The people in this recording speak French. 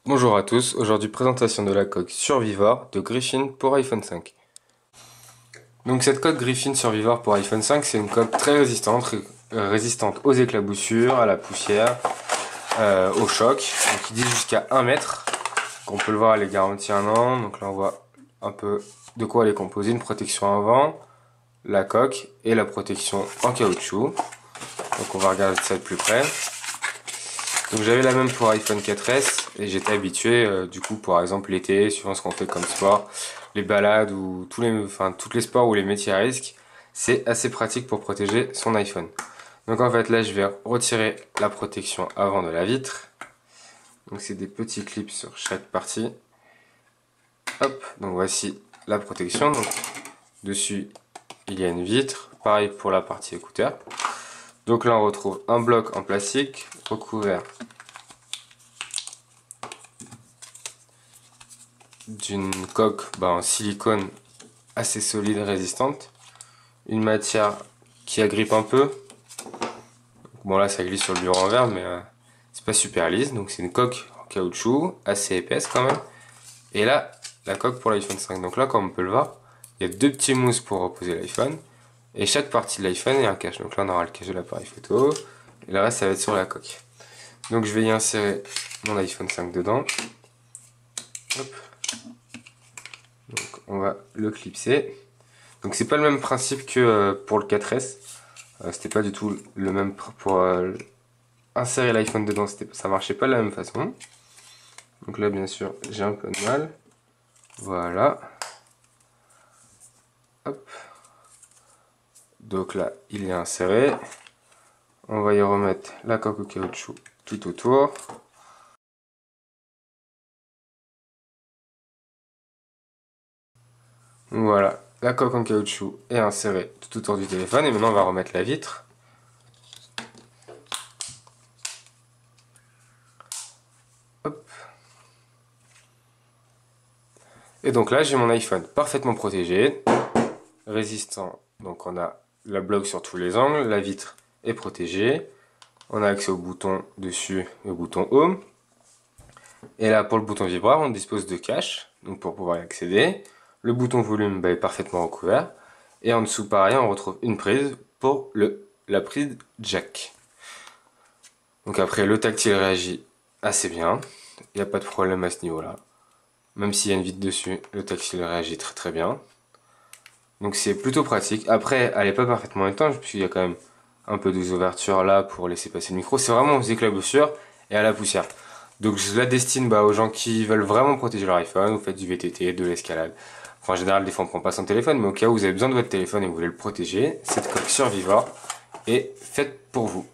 Bonjour à tous, aujourd'hui présentation de la coque Survivor de Griffin pour iPhone 5. Donc cette coque Griffin Survivor pour iPhone 5, c'est une coque très résistante aux éclaboussures, à la poussière, au choc, donc qui dit jusqu'à 1 mètre. On peut le voir, elle est garantie 1 an, donc là on voit un peu de quoi elle est composée, une protection avant, la coque et la protection en caoutchouc. Donc on va regarder ça de plus près. Donc j'avais la même pour iPhone 4S et j'étais habitué du coup par exemple l'été, suivant ce qu'on fait comme sport, les balades ou tous les sports ou les métiers à risque, c'est assez pratique pour protéger son iPhone. Donc en fait là je vais retirer la protection avant de la vitre. Donc c'est des petits clips sur chaque partie. Hop, donc voici la protection. Donc dessus il y a une vitre, pareil pour la partie écouteur. Donc là on retrouve un bloc en plastique recouvert d'une coque en silicone assez solide et résistante. Une matière qui agrippe un peu. Bon là ça glisse sur le bureau en verre mais c'est pas super lisse. Donc c'est une coque en caoutchouc assez épaisse quand même. Et là la coque pour l'iPhone 5. Donc là comme on peut le voir, il y a deux petits mousses pour reposer l'iPhone. Et chaque partie de l'iPhone est un cache. Donc là on aura le cache de l'appareil photo. Et le reste ça va être sur la coque. Donc je vais y insérer mon iPhone 5 dedans. Hop. Donc on va le clipser. Donc c'est pas le même principe que pour le 4S. C'était pas du tout le même pour insérer l'iPhone dedans, ça marchait pas de la même façon. Donc là bien sûr j'ai un peu de mal. Voilà. Hop. Donc là il est inséré. On va y remettre la coque au caoutchouc tout autour. Voilà, la coque en caoutchouc est insérée tout autour du téléphone et maintenant on va remettre la vitre. Hop. Et donc là j'ai mon iPhone parfaitement protégé, résistant. Donc on a la bloc sur tous les angles, la vitre est protégée. On a accès au bouton dessus et au bouton Home. Et là pour le bouton vibreur on dispose de cache, donc pour pouvoir y accéder. Le bouton volume est parfaitement recouvert. Et en dessous pareil on retrouve une prise pour la prise jack. Donc après le tactile réagit assez bien, il n'y a pas de problème à ce niveau là. Même s'il y a une vitre dessus, le tactile réagit très très bien. Donc c'est plutôt pratique. Après elle n'est pas parfaitement étanche puisqu'il y a quand même un peu d'ouverture là pour laisser passer le micro. C'est vraiment aux éclaboussures et à la poussière. Donc je la destine aux gens qui veulent vraiment protéger leur iPhone. Vous faites du VTT, de l'escalade. Enfin, en général, des fois on prend pas son téléphone, mais au cas où vous avez besoin de votre téléphone et que vous voulez le protéger, cette coque Survivor est faite pour vous.